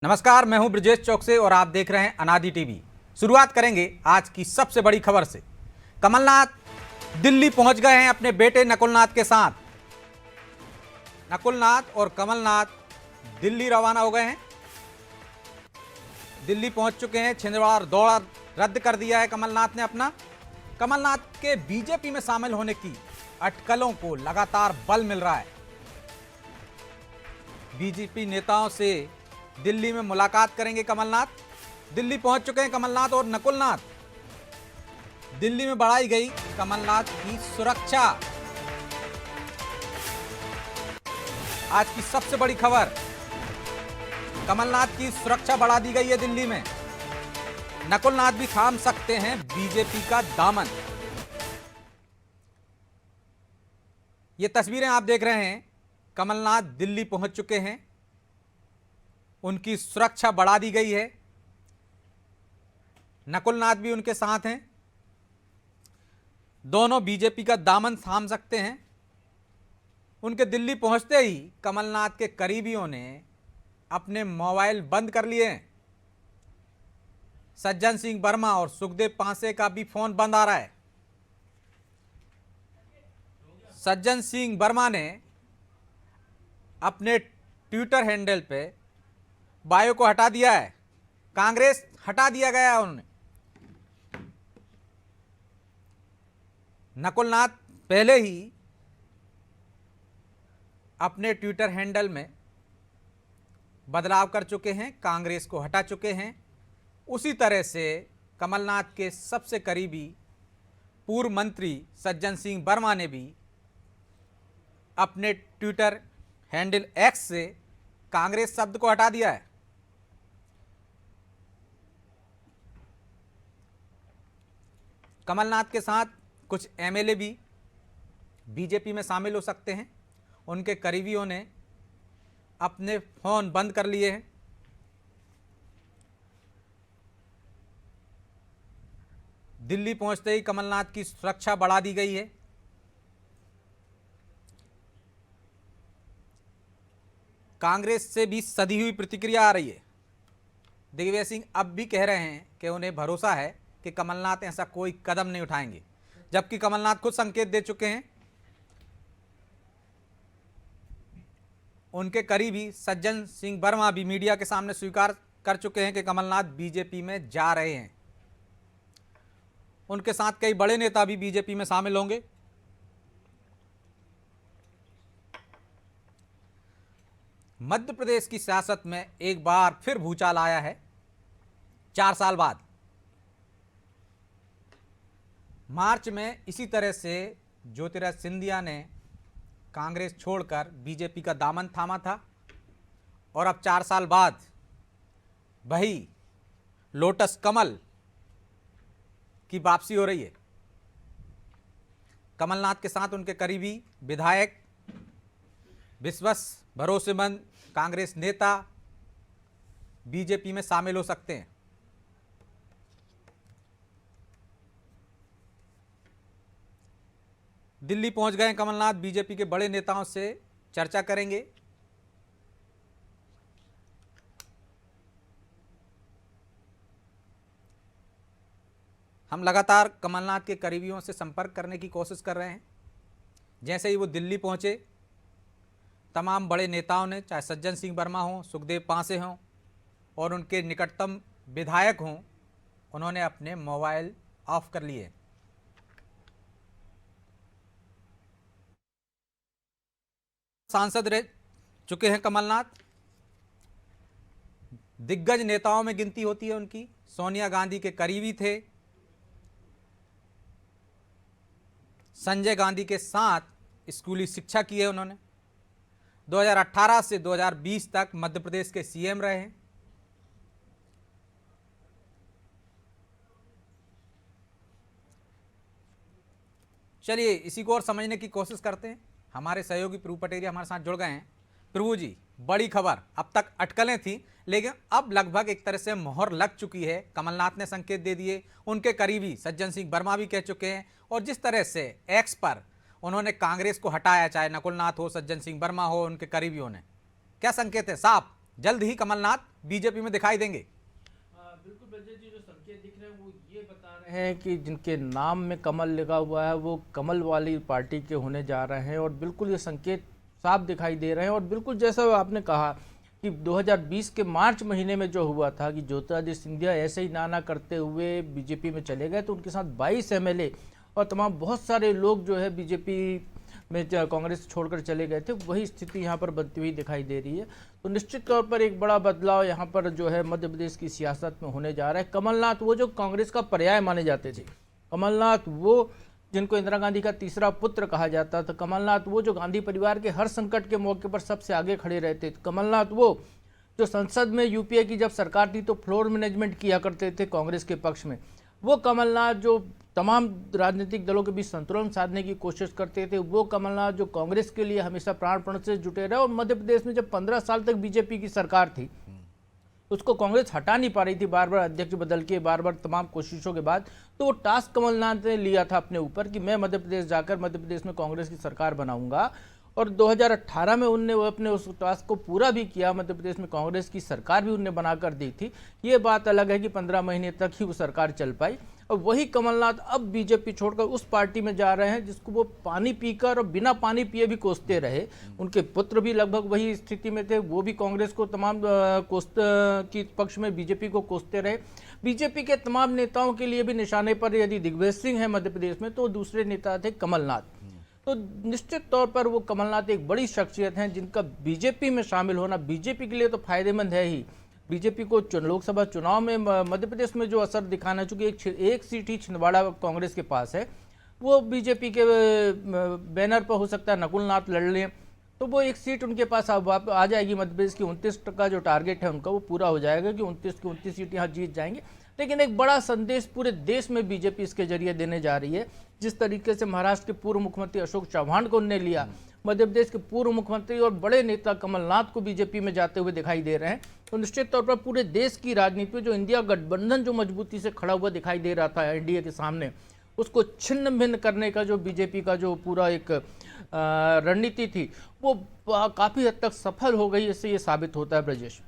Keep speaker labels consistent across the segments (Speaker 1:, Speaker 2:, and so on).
Speaker 1: नमस्कार, मैं हूं ब्रजेश चौक से और आप देख रहे हैं अनादि टीवी। शुरुआत करेंगे आज की सबसे बड़ी खबर से। कमलनाथ दिल्ली पहुंच गए हैं अपने बेटे नकुलनाथ के साथ। नकुलनाथ और कमलनाथ दिल्ली रवाना हो गए हैं। दिल्ली पहुंच चुके हैं। छिंदवाड़ा दौरा रद्द कर दिया है कमलनाथ ने अपना। कमलनाथ के बीजेपी में शामिल होने की अटकलों को लगातार बल मिल रहा है। बीजेपी नेताओं से दिल्ली में मुलाकात करेंगे कमलनाथ। दिल्ली पहुंच चुके हैं कमलनाथ और नकुलनाथ। दिल्ली में बढ़ाई गई कमलनाथ की सुरक्षा। आज की सबसे बड़ी खबर, कमलनाथ की सुरक्षा बढ़ा दी गई है दिल्ली में। नकुलनाथ भी थाम सकते हैं बीजेपी का दामन। ये तस्वीरें आप देख रहे हैं। कमलनाथ दिल्ली पहुंच चुके हैं। उनकी सुरक्षा बढ़ा दी गई है। नकुलनाथ भी उनके साथ हैं। दोनों बीजेपी का दामन थाम सकते हैं। उनके दिल्ली पहुंचते ही कमलनाथ के करीबियों ने अपने मोबाइल बंद कर लिए हैं। सज्जन सिंह वर्मा और सुखदेव पांसे का भी फोन बंद आ रहा है। सज्जन सिंह वर्मा ने अपने ट्विटर हैंडल पे बायो को हटा दिया है। कांग्रेस हटा दिया गया है उन्होंने। नकुलनाथ पहले ही अपने ट्विटर हैंडल में बदलाव कर चुके हैं, कांग्रेस को हटा चुके हैं। उसी तरह से कमलनाथ के सबसे करीबी पूर्व मंत्री सज्जन सिंह वर्मा ने भी अपने ट्विटर हैंडल एक्स से कांग्रेस शब्द को हटा दिया है। कमलनाथ के साथ कुछ एमएलए भी बीजेपी में शामिल हो सकते हैं। उनके करीबियों ने अपने फोन बंद कर लिए हैं। दिल्ली पहुंचते ही कमलनाथ की सुरक्षा बढ़ा दी गई है। कांग्रेस से भी सधी हुई प्रतिक्रिया आ रही है। दिग्विजय सिंह अब भी कह रहे हैं कि उन्हें भरोसा है कि कमलनाथ ऐसा कोई कदम नहीं उठाएंगे, जबकि कमलनाथ खुद संकेत दे चुके हैं। उनके करीबी सज्जन सिंह वर्मा भी मीडिया के सामने स्वीकार कर चुके हैं कि कमलनाथ बीजेपी में जा रहे हैं। उनके साथ कई बड़े नेता भी बीजेपी में शामिल होंगे। मध्य प्रदेश की सियासत में एक बार फिर भूचाल आया है। 4 साल बाद मार्च में इसी तरह से ज्योतिरादित्य सिंधिया ने कांग्रेस छोड़कर बीजेपी का दामन थामा था और अब 4 साल बाद वही लोटस कमल की वापसी हो रही है। कमलनाथ के साथ उनके करीबी विधायक, विश्वस्त भरोसेमंद कांग्रेस नेता बीजेपी में शामिल हो सकते हैं। दिल्ली पहुंच गए कमलनाथ। बीजेपी के बड़े नेताओं से चर्चा करेंगे। हम लगातार कमलनाथ के करीबियों से संपर्क करने की कोशिश कर रहे हैं। जैसे ही वो दिल्ली पहुंचे, तमाम बड़े नेताओं ने, चाहे सज्जन सिंह वर्मा हों, सुखदेव पांसे हों और उनके निकटतम विधायक हों, उन्होंने अपने मोबाइल ऑफ कर लिए। सांसद रह चुके हैं कमलनाथ। दिग्गज नेताओं में गिनती होती है उनकी। सोनिया गांधी के करीबी थे। संजय गांधी के साथ स्कूली शिक्षा की है उन्होंने। 2018 से 2020 तक मध्य प्रदेश के सीएम रहे हैं। चलिए इसी को और समझने की कोशिश करते हैं। हमारे सहयोगी प्रभु पटेरिया हमारे साथ जुड़ गए हैं। प्रभु जी, बड़ी खबर। अब तक अटकलें थी, लेकिन अब लगभग एक तरह से मोहर लग चुकी है। कमलनाथ ने संकेत दे दिए, उनके करीबी सज्जन सिंह वर्मा भी कह चुके हैं, और जिस तरह से एक्स पर उन्होंने कांग्रेस को हटाया, चाहे नकुलनाथ हो, सज्जन सिंह वर्मा हो, उनके करीबियों ने, क्या संकेत है? साफ जल्द ही कमलनाथ बीजेपी में दिखाई देंगे।
Speaker 2: बिल्कुल ब्रजेश जी, जो संकेत दिख रहे हैं वो ये बता रहे हैं कि जिनके नाम में कमल लगा हुआ है वो कमल वाली पार्टी के होने जा रहे हैं, और बिल्कुल ये संकेत साफ दिखाई दे रहे हैं। और बिल्कुल जैसा आपने कहा कि 2020 के मार्च महीने में जो हुआ था कि ज्योतिरादित्य सिंधिया ऐसे ही नाना करते हुए बीजेपी में चले गए, तो उनके साथ 22 एमएलए और तमाम बहुत सारे लोग जो है बीजेपी में कांग्रेस छोड़कर चले गए थे। वही स्थिति यहाँ पर बनती हुई दिखाई दे रही है। तो निश्चित तौर पर एक बड़ा बदलाव यहाँ पर जो है मध्य प्रदेश की सियासत में होने जा रहा है। कमलनाथ वो जो कांग्रेस का पर्याय माने जाते थे, कमलनाथ वो जिनको इंदिरा गांधी का तीसरा पुत्र कहा जाता था, कमलनाथ वो जो गांधी परिवार के हर संकट के मौके पर सबसे आगे खड़े रहते थे, कमलनाथ वो जो संसद में यूपीए की जब सरकार थी तो फ्लोर मैनेजमेंट किया करते थे कांग्रेस के पक्ष में, वो कमलनाथ जो तमाम राजनीतिक दलों के बीच संतुलन साधने की कोशिश करते थे, वो कमलनाथ जो कांग्रेस के लिए हमेशा प्राण प्रण से जुटे रहे। और मध्य प्रदेश में जब 15 साल तक बीजेपी की सरकार थी, उसको कांग्रेस हटा नहीं पा रही थी, बार बार अध्यक्ष बदल के, बार बार तमाम कोशिशों के बाद, तो वो टास्क कमलनाथ ने लिया था अपने ऊपर कि मैं मध्य प्रदेश जाकर मध्य प्रदेश में कांग्रेस की सरकार बनाऊंगा। और 2018 में उनने वो अपने उस टास्क को पूरा भी किया, मध्य प्रदेश में कांग्रेस की सरकार भी उनने बनाकर दी थी। ये बात अलग है कि 15 महीने तक ही वो सरकार चल पाई। और वही कमलनाथ अब बीजेपी छोड़कर उस पार्टी में जा रहे हैं जिसको वो पानी पीकर और बिना पानी पिए भी कोसते रहे। उनके पुत्र भी लगभग वही स्थिति में थे, वो भी कांग्रेस को तमाम की पक्ष में बीजेपी को कोसते रहे। बीजेपी के तमाम नेताओं के लिए भी निशाने पर यदि दिग्विजय सिंह है मध्य प्रदेश में, तो दूसरे नेता थे कमलनाथ। तो निश्चित तौर पर वो कमलनाथ एक बड़ी शख्सियत हैं जिनका बीजेपी में शामिल होना बीजेपी के लिए तो फायदेमंद है ही। बीजेपी को लोकसभा चुनाव में मध्य प्रदेश में जो असर दिखाना, चूंकि एक सीट ही छिंदवाड़ा कांग्रेस के पास है, वो बीजेपी के बैनर पर हो सकता है नकुल नाथ लड़ लें, तो वो एक सीट उनके पास आ जाएगी। मध्य प्रदेश की 29% जो टारगेट है उनका वो पूरा हो जाएगा कि 29 की 29 सीट यहाँ जीत जाएंगे। लेकिन एक बड़ा संदेश पूरे देश में बीजेपी इसके जरिए देने जा रही है। जिस तरीके से महाराष्ट्र के पूर्व मुख्यमंत्री अशोक चौहान को उन्होंने लिया, मध्य प्रदेश के पूर्व मुख्यमंत्री और बड़े नेता कमलनाथ को बीजेपी में जाते हुए दिखाई दे रहे हैं, तो निश्चित तौर पर पूरे देश की राजनीति में जो इंडिया गठबंधन जो मजबूती से खड़ा हुआ दिखाई दे रहा था एनडीए के सामने, उसको छिन्न भिन्न करने का जो बीजेपी का जो पूरा एक रणनीति थी वो काफी हद तक सफल हो गई। इससे ये साबित होता है। ब्रजेश,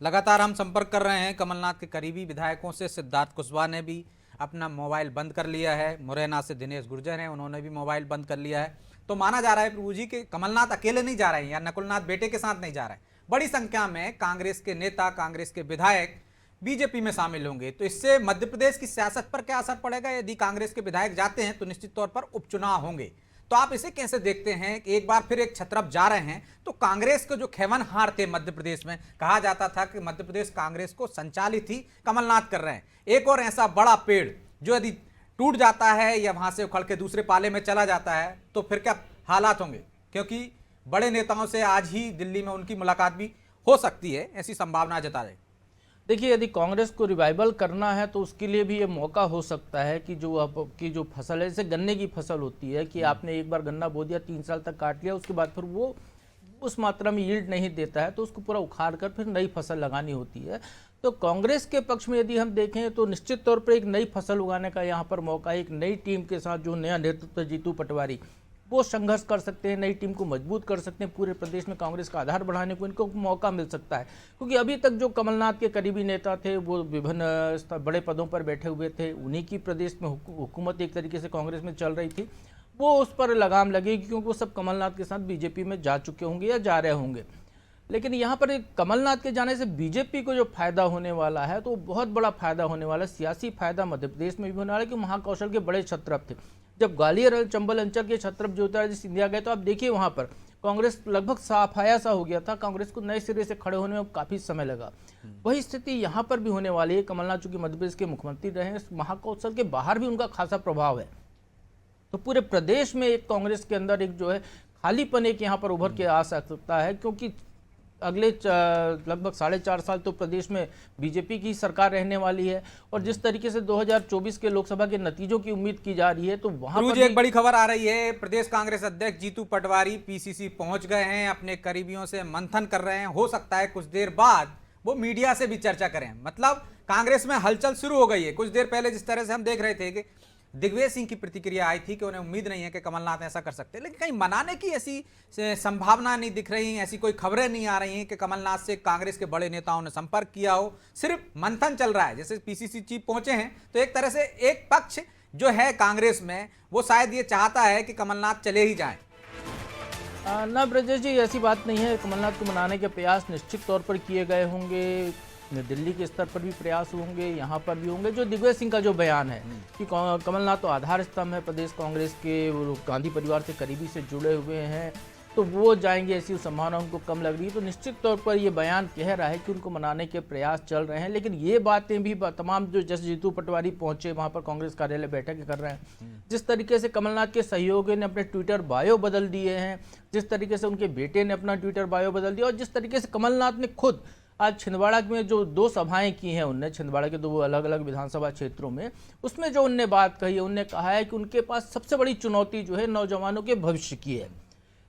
Speaker 1: लगातार हम संपर्क कर रहे हैं कमलनाथ के करीबी विधायकों से। सिद्धार्थ कुशवाहा ने भी अपना मोबाइल बंद कर लिया है, मुरैना से दिनेश गुर्जर हैं, उन्होंने भी मोबाइल बंद कर लिया है। तो माना जा रहा है प्रभु जी कि कमलनाथ अकेले नहीं जा रहे हैं या नकुलनाथ बेटे के साथ नहीं जा रहे हैं, बड़ी संख्या में कांग्रेस के नेता, कांग्रेस के विधायक बीजेपी में शामिल होंगे। तो इससे मध्य प्रदेश की सियासत पर क्या असर पड़ेगा? यदि कांग्रेस के विधायक जाते हैं तो निश्चित तौर पर उपचुनाव होंगे, तो आप इसे कैसे देखते हैं कि एक बार फिर एक छत्रप जा रहे हैं? तो कांग्रेस के जो खेवन हार थे मध्य प्रदेश में, कहा जाता था कि मध्य प्रदेश कांग्रेस को संचालित ही कमलनाथ कर रहे हैं। एक और ऐसा बड़ा पेड़ जो यदि टूट जाता है या वहां से उखड़ के दूसरे पाले में चला जाता है तो फिर क्या हालात होंगे? क्योंकि बड़े नेताओं से आज ही दिल्ली में उनकी मुलाकात भी हो सकती है, ऐसी संभावना जता रहे।
Speaker 2: देखिए, यदि कांग्रेस को रिवाइवल करना है तो उसके लिए भी ये मौका हो सकता है कि जो आपकी जो फसल है, जैसे गन्ने की फसल होती है कि आपने एक बार गन्ना बो दिया, 3 साल तक काट लिया, उसके बाद फिर वो उस मात्रा में यील्ड नहीं देता है तो उसको पूरा उखाड़ कर फिर नई फसल लगानी होती है। तो कांग्रेस के पक्ष में यदि हम देखें तो निश्चित तौर पर एक नई फसल उगाने का यहाँ पर मौका है। एक नई टीम के साथ जो नया नेतृत्व जीतू पटवारी, वो संघर्ष कर सकते हैं, नई टीम को मजबूत कर सकते हैं, पूरे प्रदेश में कांग्रेस का आधार बढ़ाने को इनको मौका मिल सकता है। क्योंकि अभी तक जो कमलनाथ के करीबी नेता थे वो विभिन्न बड़े पदों पर बैठे हुए थे, उन्हीं की प्रदेश में हुकूमत एक तरीके से कांग्रेस में चल रही थी, वो उस पर लगाम लगेगी क्योंकि वो सब कमलनाथ के साथ बीजेपी में जा चुके होंगे या जा रहे होंगे। लेकिन यहाँ पर कमलनाथ के जाने से बीजेपी को जो फायदा होने वाला है तो बहुत बड़ा फायदा होने वाला है। सियासी फायदा मध्य प्रदेश में भी होने वाला है कि महाकौशल के बड़े छत्रप थे। जब ग्वालियर चंबल अंचल के छत्रप ज्योतिरादित्य सिंधिया गए तो आप देखिए वहां पर कांग्रेस लगभग साफाया सा हो गया था, कांग्रेस को नए सिरे से खड़े होने में काफी समय लगा। वही स्थिति यहाँ पर भी होने वाली है। कमलनाथ चूंकि मध्य प्रदेश के मुख्यमंत्री रहे हैं, महाकौशल के बाहर भी उनका खासा प्रभाव है, तो पूरे प्रदेश में एक कांग्रेस के अंदर एक जो है खालीपन एक यहाँ पर उभर के आ सकता है। क्योंकि अगले लगभग 4.5 साल तो प्रदेश में बीजेपी की सरकार रहने वाली है और जिस तरीके से 2024 के लोकसभा के नतीजों की उम्मीद की जा रही है तो वहां पर
Speaker 1: एक बड़ी खबर आ रही है। प्रदेश कांग्रेस अध्यक्ष जीतू पटवारी पीसीसी पहुंच गए हैं, अपने करीबियों से मंथन कर रहे हैं। हो सकता है कुछ देर बाद वो मीडिया से भी चर्चा करें, मतलब कांग्रेस में हलचल शुरू हो गई है। कुछ देर पहले जिस तरह से हम देख रहे थे कि दिग्विजय सिंह की प्रतिक्रिया आई थी कि उन्हें उम्मीद नहीं है कि कमलनाथ ऐसा कर सकते, लेकिन कहीं मनाने की ऐसी संभावना नहीं दिख रही, ऐसी कोई खबरें नहीं आ रही हैं कि कमलनाथ से कांग्रेस के बड़े नेताओं ने संपर्क किया हो। सिर्फ मंथन चल रहा है। जैसे पीसीसी चीफ पहुंचे हैं तो एक तरह से एक पक्ष जो है कांग्रेस में वो शायद ये चाहता है कि कमलनाथ चले ही जाएं।
Speaker 2: ना ब्रजेश जी, ऐसी बात नहीं है। कमलनाथ को मनाने के प्रयास निश्चित तौर पर किए गए होंगे, दिल्ली के स्तर पर भी प्रयास होंगे, यहाँ पर भी होंगे। जो दिग्विजय सिंह का जो बयान है कि कमलनाथ तो आधार स्तंभ है प्रदेश कांग्रेस के, वो गांधी परिवार से करीबी से जुड़े हुए हैं, तो वो जाएंगे, ऐसी संभावना उनको कम लग रही है। तो निश्चित तौर पर ये बयान कह रहा है कि उनको मनाने के प्रयास चल रहे हैं। लेकिन ये बातें भी तमाम जो जैसे जीतू पटवारी पहुंचे वहाँ पर कांग्रेस कार्यालय बैठक कर रहे हैं, जिस तरीके से कमलनाथ के सहयोगी ने अपने ट्विटर बायो बदल दिए हैं, जिस तरीके से उनके बेटे ने अपना ट्विटर बायो बदल दिया, और जिस तरीके से कमलनाथ ने खुद आज छिंदवाड़ा में जो 2 सभाएं की हैं उनने, छिंदवाड़ा के 2 अलग अलग विधानसभा क्षेत्रों में, उसमें जो उनने बात कही है, उनने कहा है कि उनके पास सबसे बड़ी चुनौती जो है नौजवानों के भविष्य की है।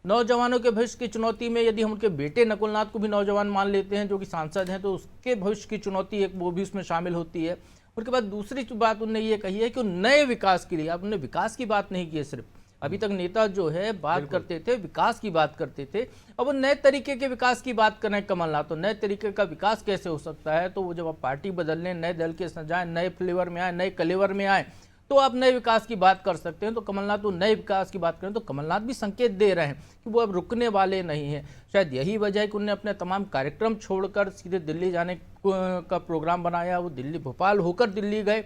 Speaker 2: नौजवानों के भविष्य की चुनौती में यदि हम उनके बेटे नकुलनाथ को भी नौजवान मान लेते हैं जो कि सांसद हैं, तो उसके भविष्य की चुनौती एक वो भी उसमें शामिल होती है। उसके बाद दूसरी बात उन्होंने ये कही है कि नए विकास के लिए, अब उन्होंने विकास की बात नहीं की है सिर्फ, अभी तक नेता जो है बात करते थे विकास की बात करते थे, अब वो नए तरीके के विकास की बात कर रहे हैं कमलनाथ। तो नए तरीके का विकास कैसे हो सकता है? तो वो जब आप पार्टी बदल लें, नए दल के सजाएं, नए फ्लेवर में आए, नए कलेवर में आए, तो आप नए विकास की बात कर सकते हैं। तो कमलनाथ तो नए विकास की बात करें तो कमलनाथ भी संकेत दे रहे हैं कि वो अब रुकने वाले नहीं हैं। शायद यही वजह है कि उन्होंने अपने तमाम कार्यक्रम छोड़कर सीधे दिल्ली जाने का प्रोग्राम बनाया। वो दिल्ली, भोपाल होकर दिल्ली गए,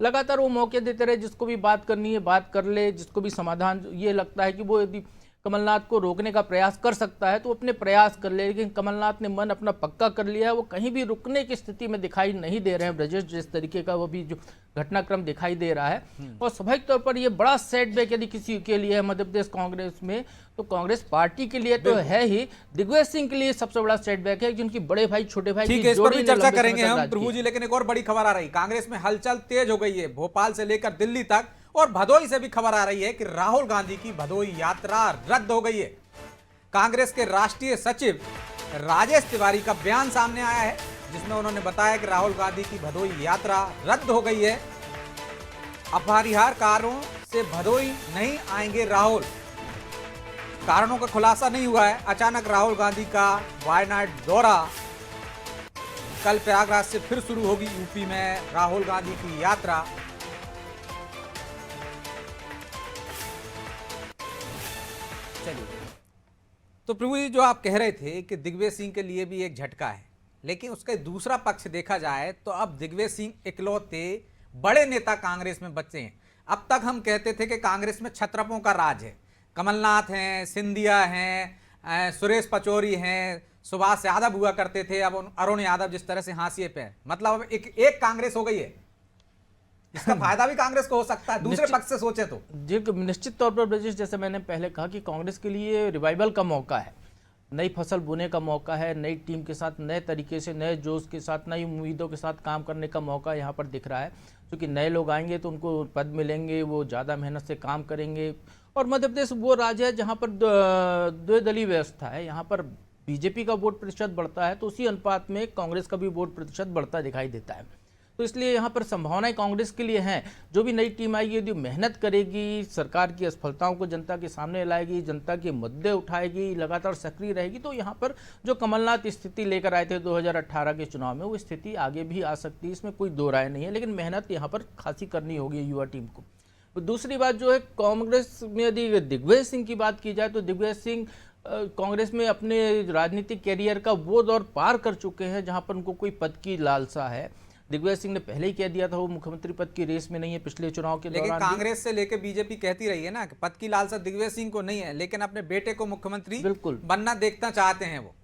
Speaker 2: लगातार वो मौके देते रहे, जिसको भी बात करनी है बात कर ले, जिसको भी समाधान ये लगता है कि वो यदि कमलनाथ को रोकने का प्रयास कर सकता है तो अपने प्रयास कर ले। लेकिन कमलनाथ ने मन अपना पक्का कर लिया है, वो कहीं भी रुकने की स्थिति में दिखाई नहीं दे रहे हैं ब्रजेश, जिस तरीके का वो भी जो घटनाक्रम दिखाई दे रहा है। और स्वाभाविक तौर पर ये बड़ा सेटबैक यदि किसी के लिए है मध्य प्रदेश कांग्रेस में, तो कांग्रेस पार्टी के लिए तो है ही, दिग्विजय सिंह के लिए सबसे बड़ा सेटबैक है, जिनकी बड़े भाई छोटे भाई
Speaker 1: ठीक है, इस पर भी चर्चा करेंगे हम प्रभु जी। लेकिन एक और बड़ी खबर आ रही, कांग्रेस में हलचल तेज हो गई है, भोपाल से लेकर दिल्ली तक, और भदोई से भी खबर आ रही है कि राहुल गांधी की भदोई यात्रा रद्द हो गई है। कांग्रेस के राष्ट्रीय सचिव राजेश तिवारी का बयान सामने आया है, जिसमें उन्होंने बताया कि राहुल गांधी की भदोई यात्रा रद्द हो गई है। अपरिहार्य कारणों से भदोई नहीं आएंगे राहुल। कारणों का खुलासा नहीं हुआ है। अचानक राहुल गांधी का वायनाड दौरा, कल प्रयागराज से फिर शुरू होगी यूपी में राहुल गांधी की यात्रा। चलिए, तो प्रभु जी, जो आप कह रहे थे कि दिग्विजय सिंह के लिए भी एक झटका है, लेकिन उसका दूसरा पक्ष देखा जाए तो अब दिग्विजय सिंह इकलौते बड़े नेता कांग्रेस में बचे हैं। अब तक हम कहते थे कि कांग्रेस में छत्रपों का राज है, कमलनाथ हैं, सिंधिया हैं, सुरेश पचौरी हैं, सुभाष यादव हुआ करते थे, अब अरुण यादव जिस तरह से हाशिए पे है, मतलब अब एक कांग्रेस हो गई है। इसका फायदा भी कांग्रेस को हो सकता है दूसरे पक्ष से सोचे तो।
Speaker 2: जी, निश्चित तौर पर ब्रजेश, जैसे मैंने पहले कहा कि कांग्रेस के लिए रिवाइवल का मौका है, नई फसल बोने का मौका है, नई टीम के साथ नए तरीके से, नए जोश के साथ, नई उम्मीदों के साथ काम करने का मौका यहाँ पर दिख रहा है। क्योंकि नए लोग आएंगे तो उनको पद मिलेंगे, वो ज़्यादा मेहनत से काम करेंगे। और मध्य प्रदेश वो राज्य है जहाँ पर द्विदलीय व्यवस्था है, यहाँ पर बीजेपी का वोट प्रतिशत बढ़ता है तो उसी अनुपात में कांग्रेस का भी वोट प्रतिशत बढ़ता दिखाई देता है। तो इसलिए यहाँ पर संभावनाएं कांग्रेस के लिए हैं। जो भी नई टीम आएगी यदि मेहनत करेगी, सरकार की असफलताओं को जनता के सामने लाएगी, जनता के मुद्दे उठाएगी, लगातार सक्रिय रहेगी, तो यहाँ पर जो कमलनाथ स्थिति लेकर आए थे 2018 के चुनाव में, वो स्थिति आगे भी आ सकती है, इसमें कोई दो राय नहीं है। लेकिन मेहनत यहाँ पर खासी करनी होगी युवा टीम को। दूसरी बात जो है, कांग्रेस में यदि दिग्विजय सिंह की बात की जाए तो दिग्विजय सिंह कांग्रेस में अपने राजनीतिक कैरियर का वो दौर पार कर चुके हैं जहाँ पर उनको कोई पद की लालसा है। दिग्विजय सिंह ने पहले ही कह दिया था वो मुख्यमंत्री पद की रेस में नहीं है पिछले चुनाव के दौरान।
Speaker 1: लेकिन कांग्रेस से लेकर बीजेपी कहती रही है ना कि पद की लालसा दिग्विजय सिंह को नहीं है, लेकिन अपने बेटे को मुख्यमंत्री
Speaker 2: बिल्कुल
Speaker 1: बनना देखना चाहते हैं वो।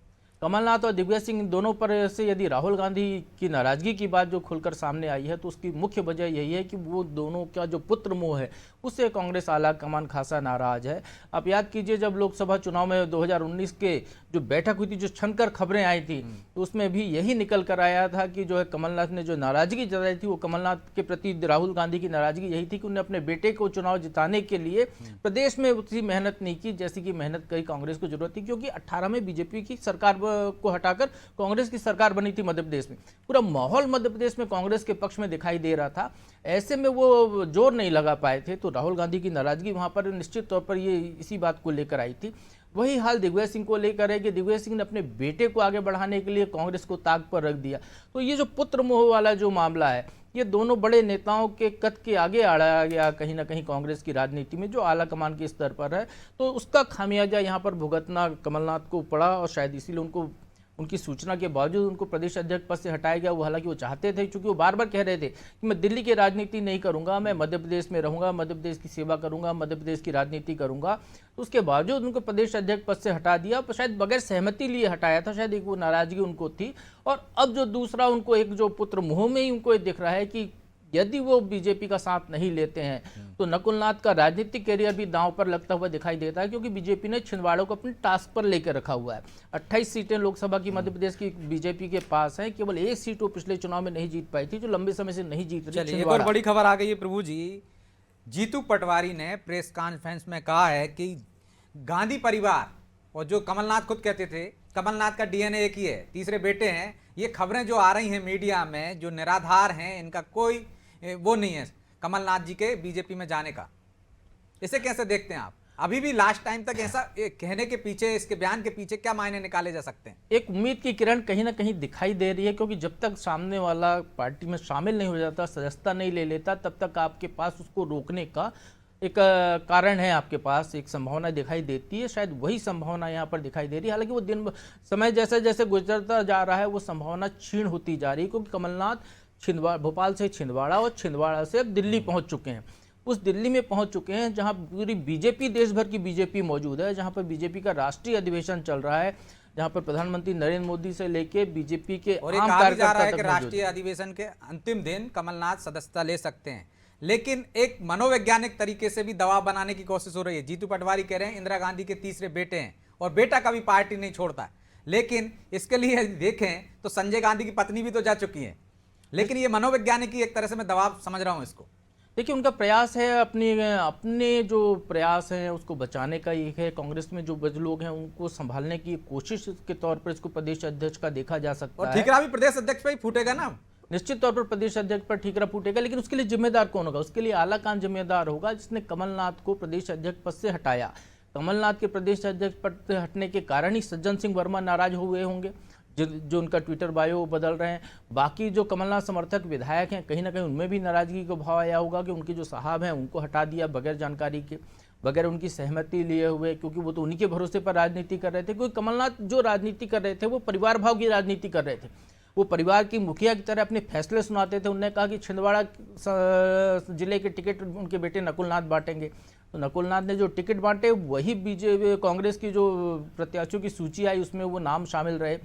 Speaker 2: कमलनाथ और दिग्विजय सिंह दोनों पर से यदि राहुल गांधी की नाराजगी की बात जो खुलकर सामने आई है तो उसकी मुख्य वजह यही है कि वो दोनों का जो पुत्र मोह है उससे कांग्रेस आला कमान खासा नाराज है। आप याद कीजिए जब लोकसभा चुनाव में 2019 के जो बैठक हुई थी, जो छनकर खबरें आई थी, तो उसमें भी यही निकल कर आया था कि जो है कमलनाथ ने जो नाराजगी जताई थी वो कमलनाथ के प्रति राहुल गांधी की नाराजगी यही थी कि उन्हें अपने बेटे को चुनाव जिताने के लिए प्रदेश में उतनी मेहनत नहीं की जैसी कि मेहनत कई कांग्रेस को जरूरत थी। क्योंकि 18 में बीजेपी की सरकार को हटाकर कांग्रेस की सरकार बनी थी मध्य प्रदेश में, पूरा माहौल मध्य प्रदेश में कांग्रेस के पक्ष में दिखाई दे रहा था। ऐसे में वो जोर नहीं लगा पाए थे, तो राहुल गांधी की नाराजगी वहाँ पर निश्चित तौर पर ये इसी बात को लेकर आई थी। वही हाल दिग्विजय सिंह को लेकर है कि दिग्विजय सिंह ने अपने बेटे को आगे बढ़ाने के लिए कांग्रेस को ताक पर रख दिया। तो ये जो पुत्र मोह वाला जो मामला है, ये दोनों बड़े नेताओं के कद के आगे आड़ा गया कहीं ना कहीं कांग्रेस की राजनीति में, जो आला कमान के स्तर पर है। तो उसका खामियाजा यहाँ पर भुगतना कमलनाथ को पड़ा और शायद इसीलिए उनको, उनकी सूचना के बावजूद उनको प्रदेश अध्यक्ष पद से हटाया गया। वो हालांकि वो चाहते थे, क्योंकि वो बार बार कह रहे थे कि मैं दिल्ली की राजनीति नहीं करूंगा, मैं मध्य प्रदेश में रहूंगा, मध्य प्रदेश की सेवा करूंगा, मध्य प्रदेश की राजनीति करूंगा। तो उसके बावजूद उनको प्रदेश अध्यक्ष पद से हटा दिया, पर शायद बगैर सहमति लिए हटाया था, शायद एक वो नाराजगी उनको थी। और अब जो दूसरा उनको एक जो पुत्र मुंह में ही उनको दिख रहा है कि यदि वो बीजेपी का साथ नहीं लेते हैं तो नकुलनाथ का राजनीतिक करियर भी दांव पर लगता हुआ दिखाई देता है, क्योंकि बीजेपी ने छिंदवाड़ों को अपने टास्क पर लेकर रखा हुआ है। 28 सीटें लोकसभा की मध्य प्रदेश की बीजेपी के पास है, केवल एक सीट वो पिछले चुनाव में नहीं जीत पाई थी, जो लंबे समय से नहीं जीत रही।
Speaker 1: एक और बड़ी खबर आ गई है प्रभु जी, जीतू पटवारी ने प्रेस कॉन्फ्रेंस में कहा है कि गांधी परिवार, और जो कमलनाथ खुद कहते थे कमलनाथ का डीएनए एक ही है, तीसरे बेटे हैं, ये खबरें जो आ रही हैं मीडिया में जो निराधार हैं, इनका कोई वो नहीं है कमलनाथ जी के बीजेपी में जाने का। इसे कैसे देखते हैं आप? अभी भी लास्ट टाइम तक ऐसा कहने के पीछे, इसके बयान के पीछे क्या मायने निकाले जा सकते हैं? एक
Speaker 2: उम्मीद की किरण कहीं ना कहीं दिखाई दे रही है, क्योंकि जब तक सामने वाला पार्टी में शामिल नहीं हो जाता, सदस्यता नहीं ले लेता, तब तक आपके पास उसको रोकने का एक कारण है, आपके पास एक संभावना दिखाई देती है। शायद वही संभावना यहाँ पर दिखाई दे रही है। हालांकि वो दिन समय जैसे जैसे गुजरता जा रहा है, वो संभावना क्षीण होती जा रही है, क्योंकि कमलनाथ भोपाल से छिंदवाड़ा और छिंदवाड़ा से अब दिल्ली पहुंच चुके हैं। उस दिल्ली में पहुंच चुके हैं जहां पूरी बीजेपी, देश भर की बीजेपी मौजूद है, जहां पर बीजेपी का राष्ट्रीय अधिवेशन चल रहा है, जहां पर प्रधानमंत्री नरेंद्र मोदी से लेके बीजेपी के आम कार्यकर्ता तक।
Speaker 1: राष्ट्रीय अधिवेशन के अंतिम दिन कमलनाथ सदस्यता ले सकते हैं, लेकिन एक मनोवैज्ञानिक तरीके से भी दबाव बनाने की कोशिश हो रही है। जीतू पटवारी कह रहे हैं इंदिरा गांधी के तीसरे बेटे हैं और बेटा कभी पार्टी नहीं छोड़ता है, लेकिन इसके लिए देखें तो संजय गांधी की पत्नी भी तो जा चुकी है। लेकिन ये मनोवैज्ञानिक की एक तरह से मैं दबाव समझ रहा हूं इसको।
Speaker 2: देखिए, उनका प्रयास है, अपने जो प्रयास है उसको बचाने का ये है। कांग्रेस में जो लोग हैं उनको संभालने की कोशिश के तौर पर इसको प्रदेश अध्यक्ष का देखा जा सकता है।
Speaker 1: और ठीकरा भी प्रदेश अध्यक्ष पे ही फूटेगा ना,
Speaker 2: निश्चित तौर पर प्रदेश अध्यक्ष पर ठीकरा फूटेगा, लेकिन उसके लिए जिम्मेदार कौन होगा? उसके लिए आलाकमान जिम्मेदार होगा, जिसने कमलनाथ को प्रदेश अध्यक्ष पद से हटाया। कमलनाथ के प्रदेश अध्यक्ष पद से हटने के कारण ही सज्जन सिंह वर्मा नाराज हुए होंगे, जो उनका ट्विटर बायो बदल रहे हैं। बाकी जो कमलनाथ समर्थक विधायक हैं, कहीं ना कहीं उनमें भी नाराजगी का भाव आया होगा कि उनके जो साहब हैं उनको हटा दिया बगैर जानकारी के, बगैर उनकी सहमति लिए हुए, क्योंकि वो तो उन्हीं के भरोसे पर राजनीति कर रहे थे। क्योंकि कमलनाथ जो राजनीति कर रहे थे वो परिवार भाव की राजनीति कर रहे थे। वो परिवार की मुखिया की तरह अपने फैसले सुनाते थे। उन्होंने कहा कि छिंदवाड़ा जिले के टिकट उनके बेटे नकुलनाथ बांटेंगे, तो नकुलनाथ ने जो टिकट बांटे वही बीजेपी कांग्रेस की जो प्रत्याशियों की सूची आई उसमें वो नाम शामिल रहे।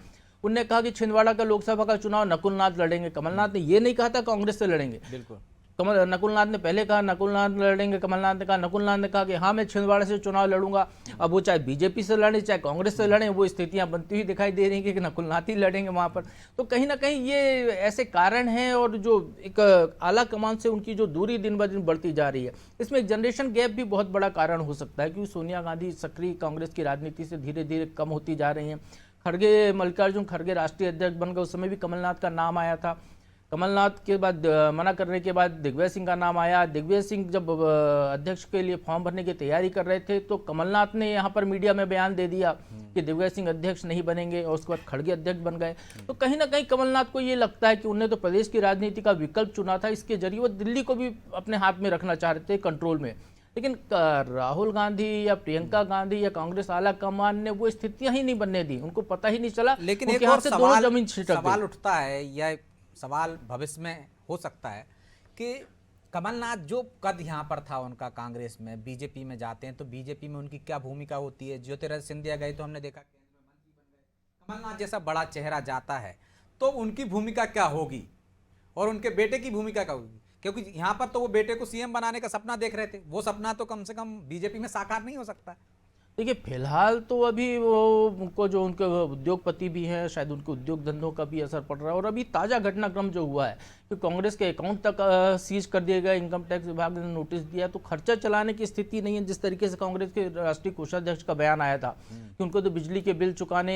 Speaker 2: उन्होंने कहा कि छिंदवाड़ा का लोकसभा का चुनाव नकुलनाथ लड़ेंगे। कमलनाथ ने ये नहीं कहा था कांग्रेस से लड़ेंगे,
Speaker 1: बिल्कुल।
Speaker 2: नकुलनाथ ने पहले कहा नकुलनाथ लड़ेंगे, कमलनाथ ने कहा, नकुलनाथ ने कहा कि हाँ मैं छिंदवाड़ा से चुनाव लड़ूंगा। अब वो चाहे बीजेपी से लड़े चाहे कांग्रेस से लड़े, वो स्थितियां बनती हुई दिखाई दे रही हैं कि नकुलनाथ ही लड़ेंगे वहां पर। तो कहीं ना कहीं ये ऐसे कारण हैं, और जो एक आला कमान से उनकी जो दूरी दिन ब दिन बढ़ती जा रही है, इसमें एक जनरेशन गैप भी बहुत बड़ा कारण हो सकता है, क्योंकि सोनिया गांधी सक्रिय कांग्रेस की राजनीति से धीरे धीरे कम होती जा रही हैं। खड़गे, मल्लिकार्जुन खड़गे राष्ट्रीय अध्यक्ष बन गए, उस समय भी कमलनाथ का नाम आया था। कमलनाथ के बाद मना करने के बाद दिग्विजय सिंह का नाम आया। दिग्विजय सिंह जब अध्यक्ष के लिए फॉर्म भरने की तैयारी कर रहे थे तो कमलनाथ ने यहाँ पर मीडिया में बयान दे दिया कि दिग्विजय सिंह अध्यक्ष नहीं बनेंगे, और उसके बाद खड़गे अध्यक्ष बन गए। तो कहीं ना कहीं कमलनाथ को ये लगता है कि उन्हें तो प्रदेश की राजनीति का विकल्प चुना था, इसके जरिए वो दिल्ली को भी अपने हाथ में रखना चाह रहे थे, कंट्रोल में। लेकिन राहुल गांधी या प्रियंका गांधी या कांग्रेस आला कमान ने वो स्थितियां ही नहीं बनने दी, उनको पता ही नहीं चला।
Speaker 1: लेकिन एक और सवाल उठता है, या सवाल भविष्य में हो सकता है कि कमलनाथ जो कद यहाँ पर था उनका कांग्रेस में, बीजेपी में जाते हैं तो बीजेपी में उनकी क्या भूमिका होती है? ज्योतिरादित्य सिंधिया गए तो हमने देखा केंद्र में मंत्री बन गए। कमलनाथ जैसा बड़ा चेहरा जाता है तो उनकी भूमिका क्या होगी और उनके बेटे की भूमिका क्या होगी? क्योंकि यहाँ पर तो वो बेटे को सीएम बनाने का सपना देख रहे थे, वो सपना तो कम से कम बीजेपी में साकार नहीं हो सकता।
Speaker 2: देखिए फिलहाल तो अभी वो उनको जो उनके उद्योगपति भी हैं, शायद उनके उद्योग धंधों का भी असर पड़ रहा है। और अभी ताज़ा घटनाक्रम जो हुआ है कि कांग्रेस के अकाउंट तक सीज कर दिया गया, इनकम टैक्स विभाग ने नोटिस दिया, तो खर्चा चलाने की स्थिति नहीं है। जिस तरीके से कांग्रेस के राष्ट्रीय कोषाध्यक्ष का बयान आया था कि उनको तो बिजली के बिल चुकाने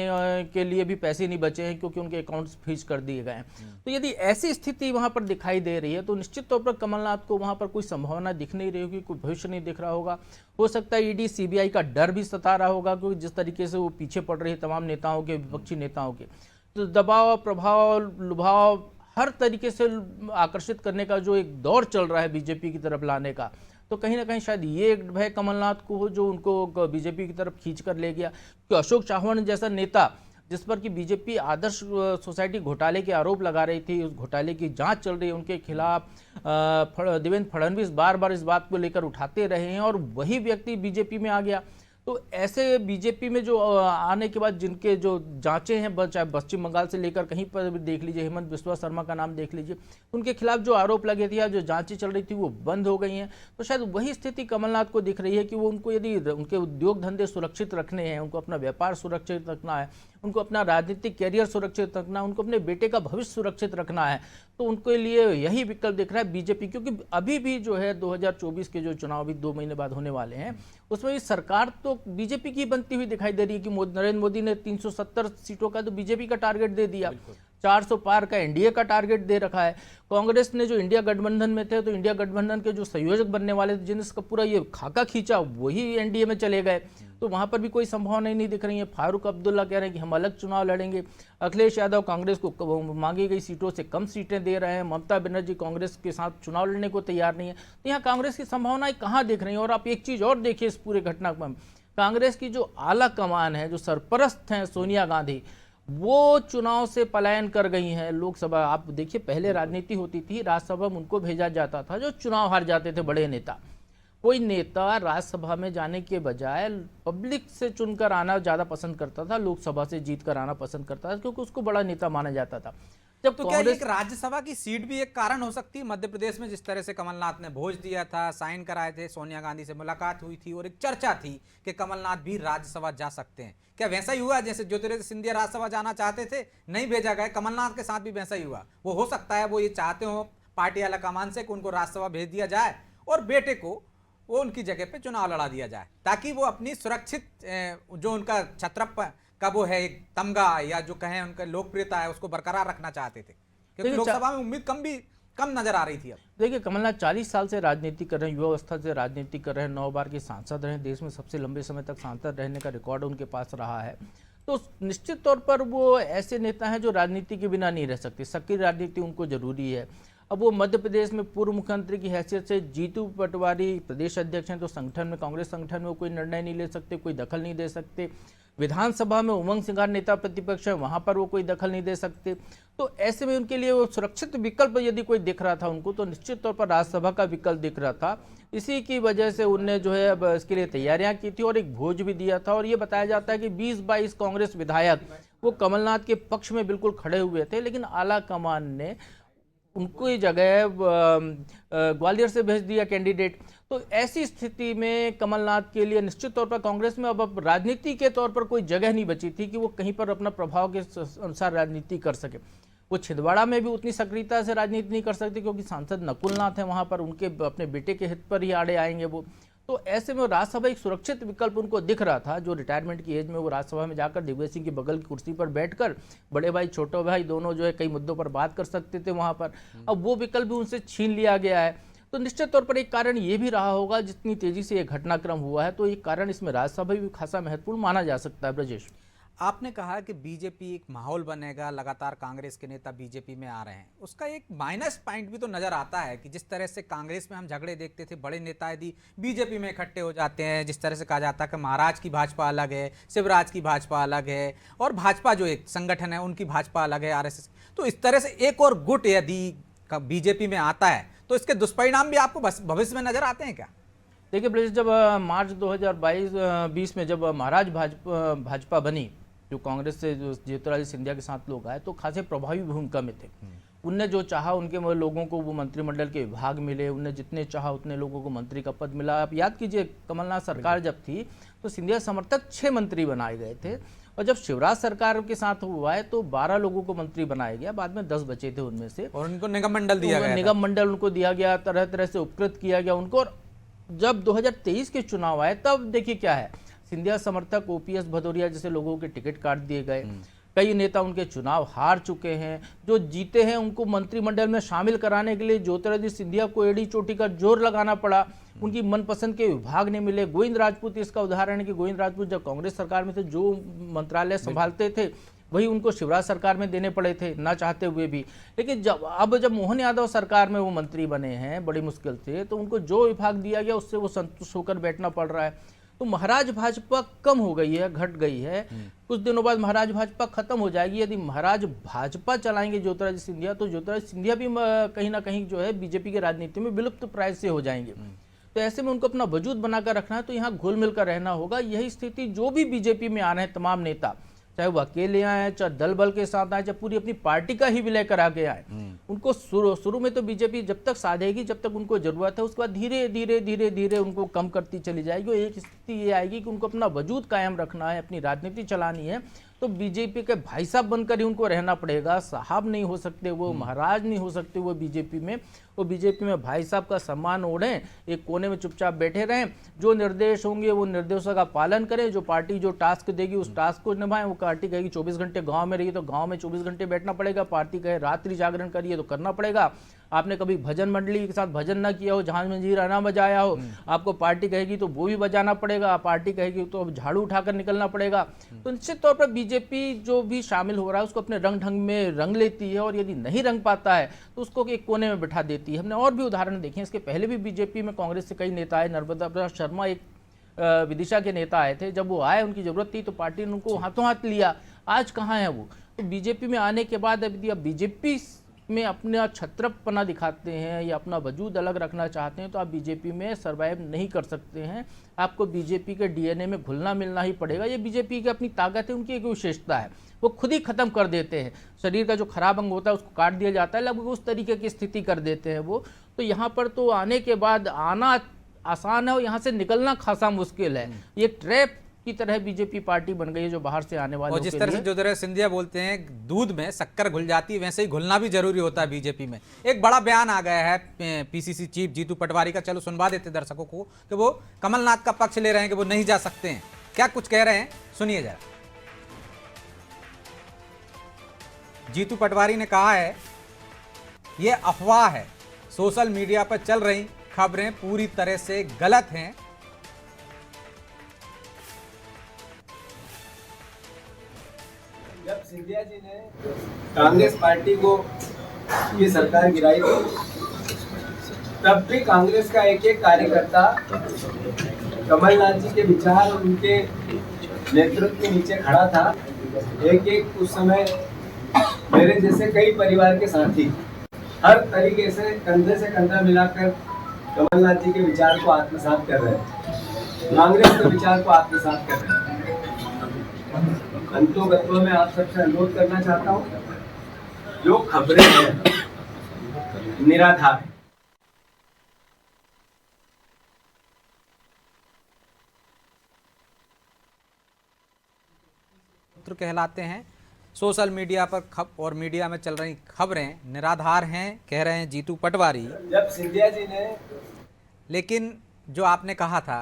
Speaker 2: के लिए भी पैसे नहीं बचे हैं क्योंकि उनके अकाउंट्स फ्रीज कर दिए गए हैं। तो यदि ऐसी स्थिति वहां पर दिखाई दे रही है तो निश्चित तौर पर कमलनाथ को वहां पर कोई संभावना दिख नहीं रही होगी, कोई भविष्य नहीं दिख रहा होगा। हो सकता है ईडी सीबीआई का डर भी सता रहा होगा, क्योंकि जिस तरीके से वो पीछे पड़ रही है तमाम नेताओं के, विपक्षी नेताओं के, तो दबाव, प्रभाव, लुभाव, हर तरीके से आकर्षित करने का जो एक दौर चल रहा है बीजेपी की तरफ लाने का, तो कहीं ना कहीं शायद ये एक भय कमलनाथ को हो जो उनको बीजेपी की तरफ खींच कर ले गया। कि अशोक चव्हाण जैसा नेता जिस पर कि बीजेपी आदर्श सोसाइटी घोटाले के आरोप लगा रही थी, उस घोटाले की जांच चल रही है, उनके खिलाफ देवेंद्र फडणवीस बार बार इस बात को लेकर उठाते रहे हैं और वही व्यक्ति बीजेपी में आ गया। तो ऐसे बीजेपी में जो आने के बाद जिनके जो जांचें हैं, चाहे पश्चिम बंगाल से लेकर कहीं पर भी देख लीजिए, हेमंत बिस्वा शर्मा का नाम देख लीजिए, उनके खिलाफ जो आरोप लगे थे या जो जांचें चल रही थी वो बंद हो गई हैं। तो शायद वही स्थिति कमलनाथ को दिख रही है कि वो उनको यदि उनके उद्योग धंधे सुरक्षित रखने हैं, उनको अपना व्यापार सुरक्षित रखना है, उनको अपना राजनीतिक कैरियर सुरक्षित रखना है, उनको अपने बेटे का भविष्य सुरक्षित रखना है, तो उनके लिए यही विकल्प दिख रहा है बीजेपी। क्योंकि अभी भी जो है 2024 के जो चुनाव भी 2 महीने बाद होने वाले हैं, उसमें भी सरकार तो बीजेपी की बनती हुई दिखाई दे रही है कि नरेंद्र मोदी ने 370 सीटों का तो बीजेपी का टारगेट दे दिया, 400 पार का एनडीए का टारगेट दे रखा है। कांग्रेस ने जो इंडिया गठबंधन में थे, तो इंडिया गठबंधन के जो संयोजक बनने वाले थे, जिनका पूरा ये खाका खींचा, वही एनडीए में चले गए, तो वहां पर भी कोई संभावना नहीं दिख रही है। फारूक अब्दुल्ला कह रहे हैं कि हम अलग चुनाव लड़ेंगे। अखिलेश यादव कांग्रेस को मांगी गई सीटों से कम सीटें दे रहे हैं। ममता बनर्जी कांग्रेस के साथ चुनाव लड़ने को तैयार नहीं है। तो यहाँ कांग्रेस की संभावनाएं कहाँ दिख रही हैं। और आप एक चीज और देखिए इस पूरे घटनाक्रम, कांग्रेस की जो आला कमान है, जो सरपरस्त हैं सोनिया गांधी, वो चुनाव से पलायन कर गई हैं। लोकसभा आप देखिए, पहले राजनीति होती थी, राज्यसभा में उनको भेजा जाता था जो चुनाव हार जाते थे, बड़े नेता। कोई नेता राज्यसभा में जाने के बजाय पब्लिक से चुनकर आना ज़्यादा पसंद करता था, लोकसभा से जीत कर आना पसंद करता था, क्योंकि उसको बड़ा नेता माना जाता था। जब
Speaker 1: तो क्या एक राज्यसभा की सीट भी एक कारण हो सकती है? मध्य प्रदेश में जिस तरह से कमलनाथ ने भोज दिया था, साइन कराए थे, सोनिया गांधी से मुलाकात हुई थी और एक चर्चा थी कि कमलनाथ भी राज्यसभा जा सकते हैं, क्या वैसा ही हुआ? जैसे ज्योतिरादित्य सिंधिया राज्यसभा जाना चाहते थे, नहीं भेजा गया, कमलनाथ के साथ भी वैसा ही हुआ। वो हो सकता है वो ये चाहते हो पार्टी आला कमान से कि उनको राज्यसभा भेज दिया जाए और बेटे को वो उनकी जगह पे चुनाव लड़ा दिया जाए, ताकि वो अपनी सुरक्षित जो उनका छत्रप का वो है एक तमगा या जो कहें उनका लोकप्रियता है, उसको बरकरार रखना चाहते थे, क्योंकि लोकसभा में उम्मीद कम नजर आ रही थी। अब देखिए,
Speaker 2: कमलनाथ 40 साल से राजनीति कर रहे हैं, युवावस्था से राजनीति कर रहे हैं, 9 बार के सांसद रहे, देश में सबसे लंबे समय तक सांसद रहने का रिकॉर्ड उनके पास रहा है। तो निश्चित तौर पर वो ऐसे नेता हैं जो राजनीति के बिना नहीं रह सकते, सक्रिय राजनीति उनको जरूरी है। अब वो मध्य प्रदेश में पूर्व मुख्यमंत्री की हैसियत से जीतू पटवारी प्रदेश अध्यक्ष हैं, तो संगठन में, कांग्रेस संगठन में वो कोई निर्णय नहीं ले सकते, कोई दखल नहीं दे सकते। विधानसभा में उमंग सिंघार नेता प्रतिपक्ष है, वहां पर वो कोई दखल नहीं दे सकते। तो ऐसे में उनके लिए वो सुरक्षित विकल्प यदि कोई दिख रहा था उनको, तो निश्चित तौर पर राज्यसभा का विकल्प दिख रहा था। इसी की वजह से उनने जो है अब इसके लिए तैयारियां की थी और एक भोज भी दिया था। और ये बताया जाता है कि 20-22 कांग्रेस विधायक वो कमलनाथ के पक्ष में बिल्कुल खड़े हुए थे, लेकिन आला कमान ने उनको जगह ग्वालियर से भेज दिया कैंडिडेट। तो ऐसी स्थिति में कमलनाथ के लिए निश्चित तौर पर कांग्रेस में अब राजनीति के तौर पर कोई जगह नहीं बची थी कि वो कहीं पर अपना प्रभाव के अनुसार राजनीति कर सके। वो छिंदवाड़ा में भी उतनी सक्रियता से राजनीति नहीं कर सकते, क्योंकि सांसद नकुल नाथ हैं वहां पर, उनके अपने बेटे के हित पर ही आड़े आएंगे वो। तो ऐसे में राज्यसभा एक सुरक्षित विकल्प उनको दिख रहा था, जो रिटायरमेंट की एज में वो राज्यसभा में जाकर दिग्विजय सिंह की बगल की कुर्सी पर बैठकर बड़े भाई छोटे भाई दोनों जो है कई मुद्दों पर बात कर सकते थे वहां पर। अब वो विकल्प भी उनसे छीन लिया गया है। तो निश्चित तौर पर एक कारण ये भी रहा होगा, जितनी तेजी से ये घटनाक्रम हुआ है, तो एक कारण इसमें राज्यसभा भी खासा महत्वपूर्ण माना जा सकता है। ब्रजेश,
Speaker 1: आपने कहा कि बीजेपी एक माहौल बनेगा, लगातार कांग्रेस के नेता बीजेपी में आ रहे हैं, उसका एक माइनस पॉइंट भी तो नजर आता है कि जिस तरह से कांग्रेस में हम झगड़े देखते थे, बड़े नेता यदि बीजेपी में इकट्ठे हो जाते हैं, जिस तरह से कहा जाता है कि महाराज की भाजपा अलग है, शिवराज की भाजपा अलग है, और भाजपा जो एक संगठन है उनकी भाजपा अलग है, आरएसएस। तो इस तरह से एक और गुट यदि बीजेपी में आता है तो इसके दुष्परिणाम भी आपको भविष्य में नजर आते हैं क्या?
Speaker 2: देखिए ब्रजेश, जब मार्च 2020 में जब महाराज भाजपा बनी, जो कांग्रेस से जो ज्योतिरादित्य सिंधिया के साथ लोग आए, तो खासे प्रभावी भूमिका में थे। उनने जो चाहा उनके वो लोगों को वो मंत्रिमंडल के विभाग मिले, उनने जितने चाहा उतने लोगों को मंत्री का पद मिला। आप याद कीजिए कमलनाथ सरकार जब थी तो सिंधिया समर्थक 6 मंत्री बनाए गए थे, और जब शिवराज सरकार के साथ हुआ है तो 12 लोगों को मंत्री बनाया गया, बाद में 10 बचे थे उनमें से,
Speaker 1: और उनको निगम मंडल दिया गया,
Speaker 2: निगम मंडल उनको दिया गया, तरह तरह से उपकृत किया गया उनको। और जब 2023 के चुनाव आए तब देखिए क्या है, सिंधिया समर्थक ओपीएस भदौरिया जैसे लोगों के टिकट काट दिए गए, कई नेता उनके चुनाव हार चुके हैं, जो जीते हैं उनको मंत्रिमंडल में शामिल कराने के लिए ज्योतिरादित्य सिंधिया को एड़ी चोटी का जोर लगाना पड़ा, उनकी मनपसंद के विभाग नहीं मिले। गोविंद राजपूत इसका उदाहरण है कि गोविंद राजपूत जब कांग्रेस सरकार में थे, जो मंत्रालय संभालते थे वही उनको शिवराज सरकार में देने पड़े थे ना चाहते हुए भी। लेकिन जब मोहन यादव सरकार में वो मंत्री बने हैं बड़ी मुश्किल से, तो उनको जो विभाग दिया गया उससे वो संतुष्ट होकर बैठना पड़ रहा है। तो महाराज भाजपा कम हो गई है, घट गई है। कुछ दिनों बाद महाराज भाजपा खत्म हो जाएगी। यदि महाराज भाजपा चलाएंगे ज्योतिरादित्य सिंधिया, तो ज्योतिरादित्य सिंधिया भी कहीं ना कहीं जो है बीजेपी की राजनीति में विलुप्त प्राय से हो जाएंगे। तो ऐसे में उनको अपना वजूद बनाकर रखना है, तो यहाँ घुल मिल कर रहना होगा। यही स्थिति जो भी बीजेपी में आ रहे हैं तमाम नेता, चाहे वो अकेले आए, चाहे दल बल के साथ आए, चाहे पूरी अपनी पार्टी का ही विलय करा के आए, उनको शुरू में तो बीजेपी जब तक साधेगी जब तक उनको जरूरत है, उसके बाद धीरे धीरे धीरे धीरे उनको कम करती चली जाएगी। और एक स्थिति ये आएगी कि उनको अपना वजूद कायम रखना है, अपनी राजनीति चलानी है, तो बीजेपी के भाई साहब बनकर ही उनको रहना पड़ेगा। साहब नहीं हो सकते वो, महाराज नहीं हो सकते वो बीजेपी में। वो बीजेपी में भाई साहब का सम्मान ओढ़ें, एक कोने में चुपचाप बैठे रहें, जो निर्देश होंगे वो निर्देशों का पालन करें, जो पार्टी जो टास्क देगी उस टास्क को निभाएं। वो पार्टी कहेगी 24 घंटे गांव में रहिए तो गांव में 24 घंटे बैठना पड़ेगा, पार्टी कहे रात्रि जागरण करिए तो करना पड़ेगा। आपने कभी भजन मंडली के साथ भजन ना किया हो, जहां मंजीरा ना बजाया हो, आपको पार्टी कहेगी तो वो भी बजाना पड़ेगा, पार्टी कहेगी तो अब झाड़ू उठाकर निकलना पड़ेगा। तो निश्चित तौर पर बीजेपी जो भी शामिल हो रहा है उसको अपने रंग ढंग में रंग लेती है, और यदि नहीं रंग पाता है तो उसको एक कोने में बैठा देती है। हमने और भी उदाहरण देखे, इसके पहले भी बीजेपी में कांग्रेस से कई नेता आए। नर्मदा प्रसाद शर्मा एक विदिशा के नेता आए थे, जब वो आए उनकी जरूरत थी तो पार्टी ने उनको हाथों हाथ लिया। आज कहाँ है वो? तो बीजेपी में आने के बाद यदि आप बीजेपी में अपना छत्रपना दिखाते हैं या अपना वजूद अलग रखना चाहते हैं तो आप बीजेपी में सर्वाइव नहीं कर सकते हैं। आपको बीजेपी के डीएनए में घुलना मिलना ही पड़ेगा। ये बीजेपी की अपनी ताकत है, उनकी एक विशेषता है, वो खुद ही खत्म कर देते हैं। शरीर का जो खराब अंग होता है उसको काट दिया जाता है, लगभग उस तरीके की स्थिति कर देते हैं वो। तो यहाँ पर तो आने के बाद आना आसान है और यहाँ से निकलना खासा मुश्किल है। ये ट्रैप की तरह बीजेपी पार्टी बन गई है जो बाहर से आने वाले।
Speaker 1: और जिस तरह से ज्योतिरादित्य सिंधिया बोलते हैं दूध में शक्कर घुल जाती है, वैसे ही घुलना भी जरूरी होता है बीजेपी में। एक बड़ा बयान आ गया है पीसीसी चीफ जीतू पटवारी का, चलो सुनवा देते दर्शकों को कि वो कमलनाथ का पक्ष ले रहे हैं कि वो नहीं जा सकते हैं। क्या कुछ कह रहे हैं सुनिए जरा। जीतू पटवारी ने कहा है ये अफवाह है, सोशल मीडिया पर चल रही खबरें पूरी तरह से गलत हैं।
Speaker 3: जब सिंधिया जी ने कांग्रेस पार्टी को ये सरकार गिराई थी, तब भी कांग्रेस का एक एक कार्यकर्ता कमलनाथ जी के विचार और उनके नेतृत्व के नीचे खड़ा था। एक एक उस समय मेरे जैसे कई परिवार के साथी हर तरीके से कंधे से कंधा मिलाकर कमलनाथ जी के विचार को आत्मसात कर रहे हैं, कांग्रेस के विचार को आत्मसात कर रहे हैं। अंतोगत्वा में आप सबसे अनुरोध करना चाहता हूँ, जो खबरें हैं निराधार है।
Speaker 1: कहलाते हैं सोशल मीडिया पर और मीडिया में चल रही खबरें निराधार हैं, कह रहे हैं जीतू पटवारी।
Speaker 3: जब सिंधिया जी ने,
Speaker 1: लेकिन जो आपने कहा था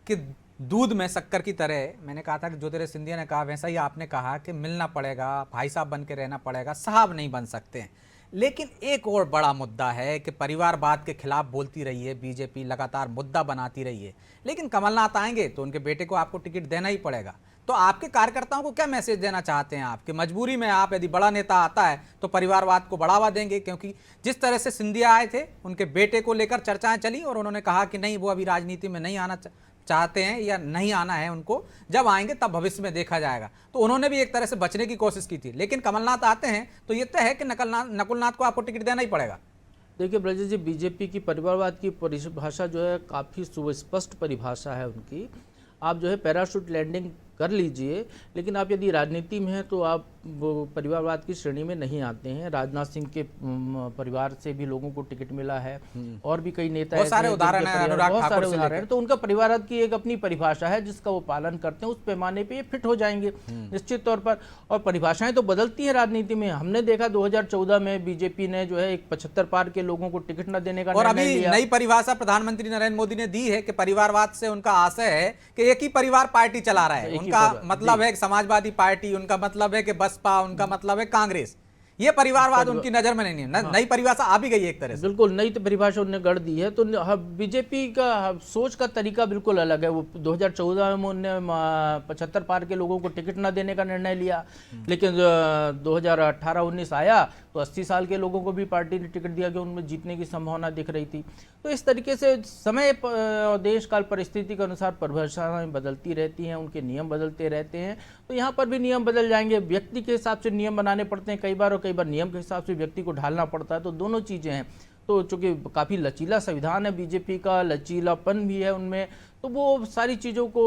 Speaker 1: कि दूध में शक्कर की तरह, मैंने कहा था कि ज्योतिरादित्य सिंधिया ने कहा वैसा ही आपने कहा कि मिलना पड़ेगा, भाई साहब बन के रहना पड़ेगा, साहब नहीं बन सकते हैं। लेकिन एक और बड़ा मुद्दा है कि परिवारवाद के खिलाफ बोलती रही है बीजेपी, लगातार मुद्दा बनाती रही है, लेकिन कमलनाथ आएंगे तो उनके बेटे को आपको टिकट देना ही पड़ेगा। तो आपके कार्यकर्ताओं को क्या मैसेज देना चाहते हैं आप कि मजबूरी में आप, यदि बड़ा नेता आता है तो परिवारवाद को बढ़ावा देंगे? क्योंकि जिस तरह से सिंधिया आए थे, उनके बेटे को लेकर चर्चाएं चली और उन्होंने कहा कि नहीं, वो अभी राजनीति में नहीं आना चाहते हैं या नहीं आना है उनको, जब आएंगे तब भविष्य में देखा जाएगा। तो उन्होंने भी एक तरह से बचने की कोशिश की थी। लेकिन कमलनाथ आते हैं तो ये तय है कि नकुलनाथ को आपको टिकट देना ही पड़ेगा।
Speaker 2: देखिए ब्रजेश जी, बीजेपी की परिवारवाद की परिभाषा जो है काफ़ी सुस्पष्ट परिभाषा है उनकी। आप जो है पैराशूट लैंडिंग कर लीजिए, लेकिन आप यदि राजनीति में हैं तो आप वो परिवारवाद की श्रेणी में नहीं आते हैं। राजनाथ सिंह के परिवार से भी लोगों को टिकट मिला है और भी कई नेता
Speaker 1: बहुत सारे
Speaker 2: हैं
Speaker 1: उदाहरण
Speaker 2: जिनके
Speaker 1: हैं,
Speaker 2: परिवार-
Speaker 1: अनुराग
Speaker 2: बहुत
Speaker 1: ठाकुर
Speaker 2: सारे
Speaker 1: से
Speaker 2: उदाहरण
Speaker 1: लेकर।
Speaker 2: हैं। तो उनका परिवारवाद की एक अपनी परिभाषा है जिसका वो पालन करते हैं, उस पैमाने पे ये फिट हो जाएंगे निश्चित तौर पर। और परिभाषाएं तो बदलती हैं राजनीति में। हमने देखा 2014 में बीजेपी ने जो है एक 75 पार के लोगों को टिकट न देने का
Speaker 1: और
Speaker 2: निर्णय
Speaker 1: अभी
Speaker 2: लिया।
Speaker 1: नई परिभाषा प्रधानमंत्री नरेंद्र मोदी ने दी है कि परिवारवाद से उनका आशय है कि एक ही परिवार पार्टी चला रहा है।
Speaker 2: एक ही
Speaker 1: उनका
Speaker 2: परिवार,
Speaker 1: मतलब है कि समाजवादी पार्टी, उनका मतलब है कि बसपा, उनका मतलब है कांग्रेस। ये परिवारवाद उनकी नजर में नहीं है। नई परिभाषा आ भी गई है एक तरह से।
Speaker 2: बिल्कुल नई तो परिभाषा उन्होंने गढ़ दी है। तो बीजेपी का सोच का तरीका बिल्कुल अलग है। वो 2014 में उन्होंने 75 पार के लोगों को टिकट न देने का निर्णय लिया, लेकिन 2018-19 आया तो 80 साल के लोगों को भी पार्टी ने टिकट दिया कि उनमें जीतने की संभावना दिख रही थी। तो इस तरीके से समय देश काल परिस्थिति के अनुसार परिभाषाएं बदलती रहती हैं, उनके नियम बदलते रहते हैं। तो यहाँ पर भी नियम बदल जाएंगे। व्यक्ति के हिसाब से नियम बनाने पड़ते हैं कई बार, और कई बार नियम के हिसाब से व्यक्ति को ढालना पड़ता है। तो दोनों चीज़ें हैं। तो चूंकि काफ़ी लचीला संविधान है बीजेपी का, लचीलापन भी है उनमें, तो वो सारी चीज़ों को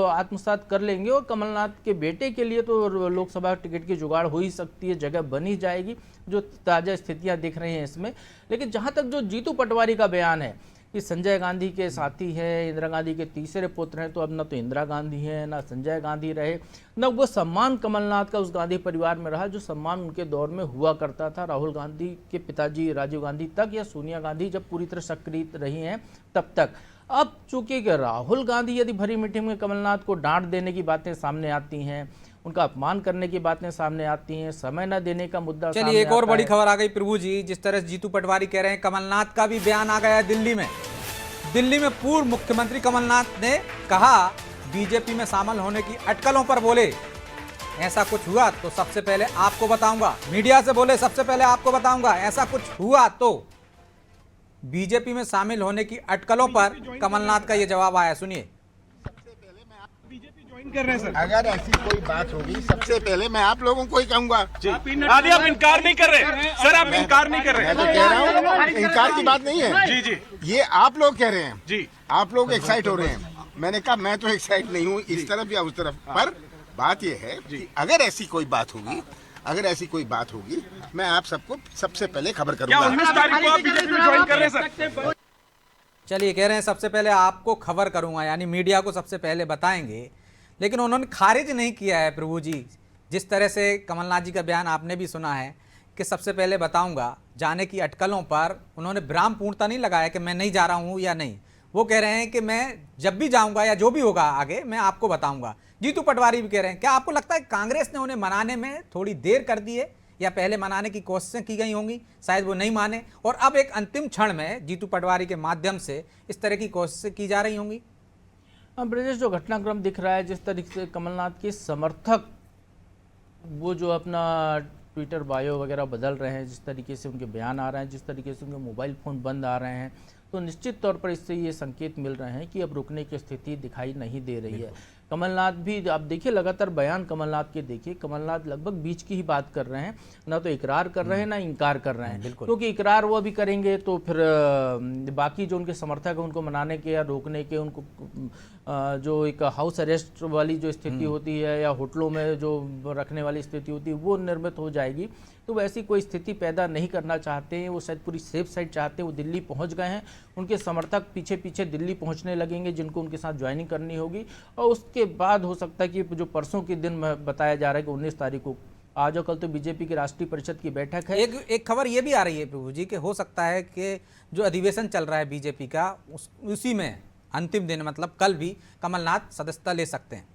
Speaker 2: आत्मसात कर लेंगे। और कमलनाथ के बेटे के लिए तो लोकसभा टिकट की जुगाड़ हो ही सकती है, जगह बनी जाएगी, जो ताज़ा स्थितियां दिख रही हैं इसमें। लेकिन जहां तक जो जीतू पटवारी का बयान है कि संजय गांधी के साथी हैं, इंदिरा गांधी के तीसरे पुत्र हैं, तो अब न तो इंदिरा गांधी हैं ना संजय गांधी रहे, न वो सम्मान कमलनाथ का उस गांधी परिवार में रहा जो सम्मान उनके दौर में हुआ करता था राहुल गांधी के पिताजी राजीव गांधी तक, या सोनिया गांधी जब पूरी तरह सक्रिय रही हैं तब तक। अब चूंकि राहुल गांधी यदि भरी मीटिंग में कमलनाथ को डांट देने की बातें सामने आती हैं, उनका अपमान करने की बातें सामने आती हैं, समय न देने का मुद्दा सामने
Speaker 1: चलिए एक और
Speaker 2: आता
Speaker 1: बड़ी
Speaker 2: है।
Speaker 1: खबर आ गई प्रभु जी। जिस तरह से जीतू पटवारी कह रहे हैं, कमलनाथ का भी बयान आ गया है दिल्ली में। दिल्ली में पूर्व मुख्यमंत्री कमलनाथ ने कहा बीजेपी में शामिल होने की अटकलों पर बोले ऐसा कुछ हुआ तो सबसे पहले आपको बताऊंगा। मीडिया से बोले सबसे पहले आपको बताऊंगा, ऐसा कुछ हुआ तो। बीजेपी में शामिल होने की अटकलों पर कमलनाथ का यह जवाब आया, सुनिए।
Speaker 4: कर रहे हैं सर।
Speaker 5: अगर ऐसी कोई बात होगी सबसे पहले मैं आप लोगों को ही कहूंगा।
Speaker 4: आदि आप इनकार नहीं कर रहे सर, आप इनकार नहीं कर रहे।
Speaker 5: मैं तो कह रहा हूँ इनकार की बात नहीं है।
Speaker 4: जी जी
Speaker 5: ये आप लोग कह रहे हैं
Speaker 4: जी,
Speaker 5: आप लोग एक्साइट हो रहे हैं। मैंने कहा मैं तो एक्साइट नहीं हूँ इस तरफ या उस तरफ। पर बात ये है कि अगर ऐसी कोई बात होगी, अगर ऐसी कोई बात होगी, मैं आप सबको सबसे पहले खबर
Speaker 4: क्या
Speaker 5: करूंगा।
Speaker 4: 19 तारीख को आप बीजेपी में ज्वाइन कर रहे हैं सर?
Speaker 1: चलिए कह रहे हैं सबसे पहले आपको खबर करूंगा, यानी मीडिया को सबसे पहले बताएंगे। लेकिन उन्होंने खारिज नहीं किया है प्रभु जी। जिस तरह से कमलनाथ जी का बयान आपने भी सुना है कि सबसे पहले बताऊंगा, जाने की अटकलों पर उन्होंने विराम पूर्णता नहीं लगाया कि मैं नहीं जा रहा हूं या नहीं। वो कह रहे हैं कि मैं जब भी जाऊंगा या जो भी होगा आगे मैं आपको बताऊंगा। जीतू पटवारी भी कह रहे हैं। क्या आपको लगता है कांग्रेस ने उन्हें मनाने में थोड़ी देर कर दी है, या पहले मनाने की कोशिशें की गई होंगी, शायद वो नहीं माने, और अब एक अंतिम क्षण में जीतू पटवारी के माध्यम से इस तरह की कोशिशें की जा रही होंगी?
Speaker 2: ब्रजेश, जो घटनाक्रम दिख रहा है, जिस तरीके से कमलनाथ के समर्थक वो जो अपना ट्विटर बायो वगैरह बदल रहे हैं, जिस तरीके से उनके बयान आ रहे हैं, जिस तरीके से उनके मोबाइल फ़ोन बंद आ रहे हैं, तो निश्चित तौर पर इससे ये संकेत मिल रहे हैं कि अब रुकने की स्थिति दिखाई नहीं दे रही है। कमलनाथ भी आप देखिए, लगातार बयान कमलनाथ के देखिए, कमलनाथ लगभग बीच की ही बात कर रहे हैं, ना तो इकरार कर रहे हैं ना इनकार कर रहे हैं। क्योंकि इकरार वो भी करेंगे तो फिर बाकी जो उनके समर्थक हैं उनको मनाने के या रोकने के, उनको जो एक हाउस अरेस्ट वाली जो स्थिति होती है या होटलों में जो रखने वाली स्थिति होती है वो निर्मित हो जाएगी। तो वैसी कोई स्थिति पैदा नहीं करना चाहते हैं। वो शायद पूरी सेफ साइड चाहते हैं। वो दिल्ली पहुंच गए हैं, उनके समर्थक पीछे पीछे दिल्ली पहुंचने लगेंगे, जिनको उनके साथ ज्वाइनिंग करनी होगी। और उसके बाद हो सकता है कि जो परसों के दिन बताया जा रहा है कि 19 तारीख को, आज और कल तो बीजेपी की राष्ट्रीय परिषद की बैठक है।
Speaker 1: एक खबर ये भी आ रही है प्रभु जी कि हो सकता है कि जो अधिवेशन चल रहा है बीजेपी का, उसी में अंतिम दिन मतलब कल भी कमलनाथ सदस्यता ले सकते हैं।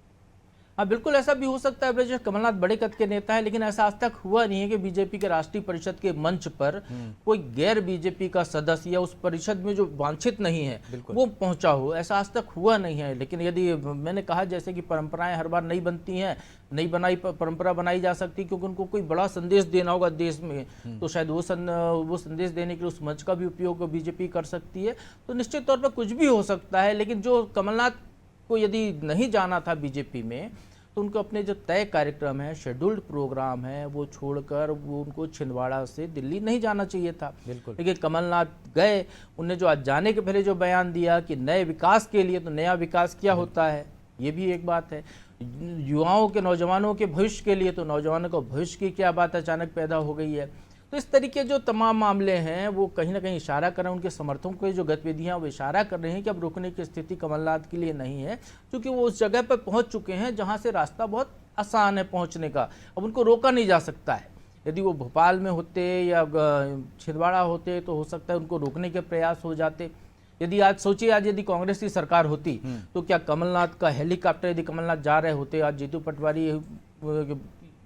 Speaker 2: हाँ, बिल्कुल ऐसा भी हो सकता है ब्रजेश। कमलनाथ बड़े कद के नेता है, लेकिन ऐसा आज तक हुआ नहीं है कि बीजेपी के राष्ट्रीय परिषद के मंच पर कोई गैर बीजेपी का सदस्य या उस परिषद में जो वांछित नहीं है वो पहुंचा हो। ऐसा आज तक हुआ नहीं है। लेकिन यदि मैंने कहा जैसे कि परंपराएं हर बार नहीं बनती हैं, नई परंपरा बनाई जा सकती, क्योंकि उनको कोई बड़ा संदेश देना होगा देश में, तो शायद वो संदेश देने के लिए उस मंच का भी उपयोग बीजेपी कर सकती है। तो निश्चित तौर पर कुछ भी हो सकता है। लेकिन जो कमलनाथ को यदि नहीं जाना था बीजेपी में, तो उनको अपने जो तय कार्यक्रम है, शेड्यूल्ड प्रोग्राम है, वो छोड़कर वो उनको छिंदवाड़ा से दिल्ली नहीं जाना चाहिए था।
Speaker 1: बिल्कुल।
Speaker 2: लेकिन कमलनाथ गए। उन्हें जो आज जाने के पहले जो बयान दिया कि नए विकास के लिए, तो नया विकास क्या होता है, ये भी एक बात है। युवाओं के, नौजवानों के भविष्य के लिए, तो नौजवानों को भविष्य की क्या बात अचानक पैदा हो गई है। तो इस तरीके जो तमाम मामले हैं वो कहीं ना कहीं इशारा कर रहे हैं, उनके समर्थकों की जो गतिविधियां वो इशारा कर रहे हैं कि अब रुकने की स्थिति कमलनाथ के लिए नहीं है, क्योंकि वो उस जगह पर पहुंच चुके हैं जहां से रास्ता बहुत आसान है पहुंचने का। अब उनको रोका नहीं जा सकता है। यदि वो भोपाल में होते या छिंदवाड़ा होते तो हो सकता है उनको रोकने के प्रयास हो जाते। यदि आज सोचिए, आज यदि कांग्रेस की सरकार होती तो क्या कमलनाथ का हेलीकॉप्टर, यदि कमलनाथ जा रहे होते, आज जीतू पटवारी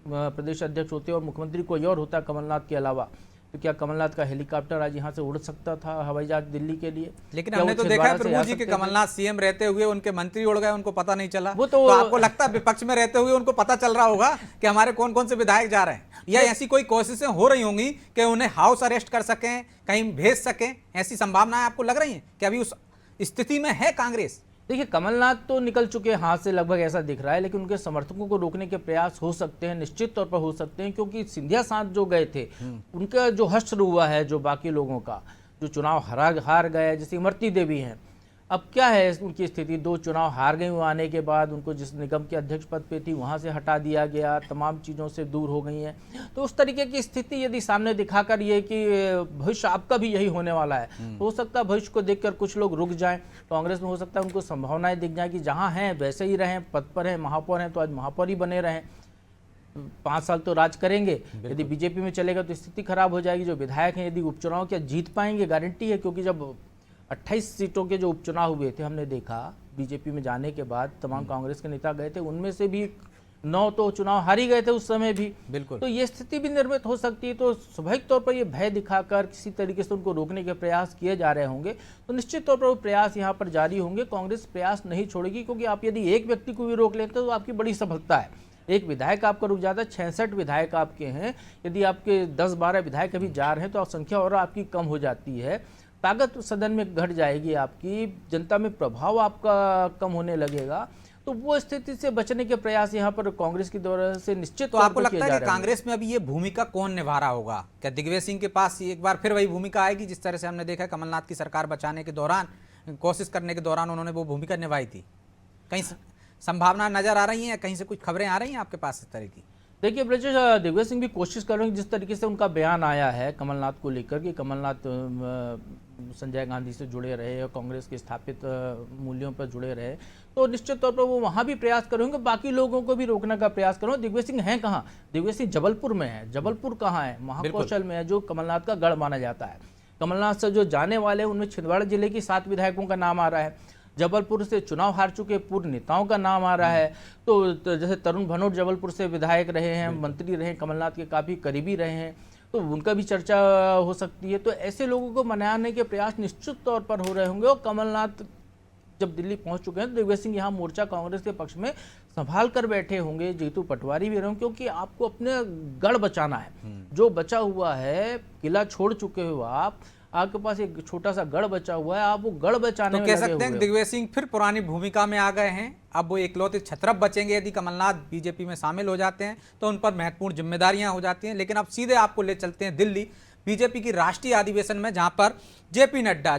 Speaker 2: प्रदेश अध्यक्ष होते और मुख्यमंत्री कोई और होता कमलनाथ के अलावा, तो क्या कमलनाथ का हेलीकॉप्टर आज यहाँ से उड़ सकता था हवाई जहाज दिल्ली के लिए?
Speaker 1: लेकिन हमने तो देखा है प्रभु जी कि कमलनाथ सीएम रहते हुए उनके मंत्री उड़ गए, उनको पता नहीं चला।
Speaker 2: वो
Speaker 1: तो आपको लगता है विपक्ष में रहते हुए उनको पता चल रहा होगा कि हमारे कौन कौन से विधायक जा रहे हैं, या ऐसी कोई कोशिशें हो रही होंगी कि उन्हें हाउस अरेस्ट कर सकें, कहीं भेज सकें? ऐसी संभावनाएं आपको लग रही हैं कि अभी उस स्थिति में है कांग्रेस?
Speaker 2: देखिए, कमलनाथ तो निकल चुके हैं हाथ से, लगभग ऐसा दिख रहा है, लेकिन उनके समर्थकों को रोकने के प्रयास हो सकते हैं, निश्चित तौर पर हो सकते हैं, क्योंकि सिंधिया साथ जो गए थे उनका जो हश्र हुआ है, जो बाकी लोगों का जो चुनाव हार गए, जैसे इमरती देवी हैं, अब क्या है उनकी स्थिति? 2 चुनाव हार गई, आने के बाद उनको जिस निगम के अध्यक्ष पद पे थी वहाँ से हटा दिया गया, तमाम चीज़ों से दूर हो गई हैं। तो उस तरीके की स्थिति यदि सामने दिखाकर ये कि भविष्य आपका भी यही होने वाला है, तो हो सकता है भविष्य को देखकर कुछ लोग रुक जाएं। कांग्रेस में हो सकता है उनको संभावनाएं दिख जाएं कि जहाँ हैं वैसे ही रहें, पद पर हैं, महापौर हैं तो आज महापौर ही बने रहें, 5 साल तो राज करेंगे। यदि बीजेपी में चलेगा तो स्थिति खराब हो जाएगी। जो विधायक हैं यदि उपचुनाव क्या जीत पाएंगे, गारंटी है, क्योंकि जब 28 सीटों के जो उपचुनाव हुए थे, हमने देखा बीजेपी में जाने के बाद तमाम कांग्रेस के नेता गए थे, उनमें से भी 9 तो चुनाव हार ही गए थे उस समय भी।
Speaker 1: बिल्कुल।
Speaker 2: तो ये स्थिति भी निर्मित हो सकती है। तो स्वाभाविक तौर पर ये भय दिखाकर किसी तरीके से उनको रोकने के प्रयास किए जा रहे होंगे, तो निश्चित तौर पर वो प्रयास यहाँ पर जारी होंगे। कांग्रेस प्रयास नहीं छोड़ेगी, क्योंकि आप यदि एक व्यक्ति को भी रोक लेते तो आपकी बड़ी सफलता है। एक विधायक आपका रुक जाता है, 66 विधायक आपके हैं, यदि आपके 10-12 विधायक अभी जा रहे हैं तो संख्या और आपकी कम हो जाती है, ताकत सदन में घट जाएगी, आपकी जनता में प्रभाव आपका कम होने लगेगा। तो वो स्थिति से बचने के प्रयास यहाँ पर कांग्रेस की तरफ से निश्चित।
Speaker 1: तो आपको लगता है कि कांग्रेस में अभी ये भूमिका कौन निभा रहा होगा? क्या दिग्विजय सिंह के पास एक बार फिर वही भूमिका आएगी जिस तरह से हमने देखा कमलनाथ की सरकार बचाने के दौरान, कोशिश करने के दौरान उन्होंने वो भूमिका निभाई थी? कहीं संभावना नजर आ रही है, कहीं से कुछ खबरें आ रही हैं आपके पास इस तरह की?
Speaker 2: देखिए ब्रजेश, दिग्विजय सिंह भी कोशिश कर रहे हैं, जिस तरीके से उनका बयान आया है कमलनाथ को लेकर कि कमलनाथ संजय गांधी से जुड़े रहे और कांग्रेस के स्थापित मूल्यों पर जुड़े रहे, तो निश्चित तौर पर वो वहाँ भी प्रयास करेंगे, बाकी लोगों को भी रोकने का प्रयास करेंगे। दिग्विजय सिंह हैं कहाँ? दिग्विजय सिंह जबलपुर में है। जबलपुर कहाँ है? महाकौशल में है, जो कमलनाथ का गढ़ माना जाता है। कमलनाथ से जो जाने वाले हैं उनमें छिंदवाड़ा जिले की 7 विधायकों का नाम आ रहा है। जबलपुर से चुनाव हार चुके पूर्व नेताओं का नाम आ रहा है। तो जैसे तरुण भनोट जबलपुर से विधायक रहे हैं, मंत्री रहे, कमलनाथ के काफ़ी करीबी रहे हैं, तो उनका भी चर्चा हो सकती है। तो ऐसे लोगों को मनाने के प्रयास निश्चित तौर पर हो रहे होंगे। और कमलनाथ जब दिल्ली पहुंच चुके हैं तो दिग्विजय सिंह यहाँ मोर्चा कांग्रेस के पक्ष में संभाल कर बैठे होंगे, जीतू पटवारी भी रहेंगे, क्योंकि आपको अपने गढ़ बचाना है। जो बचा हुआ है, किला छोड़ चुके हो आप, आपके पास एक छोटा सा गढ़ बचा हुआ है, आप वो गढ़ बचाने में
Speaker 1: कह सकते हैं दिग्विजय सिंह फिर पुरानी भूमिका में आ गए हैं। अब वो इकलौते छत्रप बचेंगे। यदि कमलनाथ बीजेपी में शामिल हो जाते हैं तो उन पर महत्वपूर्ण जिम्मेदारियां हो जाती हैं। लेकिन अब सीधे आपको ले चलते हैं दिल्ली बीजेपी की राष्ट्रीय अधिवेशन में, जहां पर जेपी नड्डा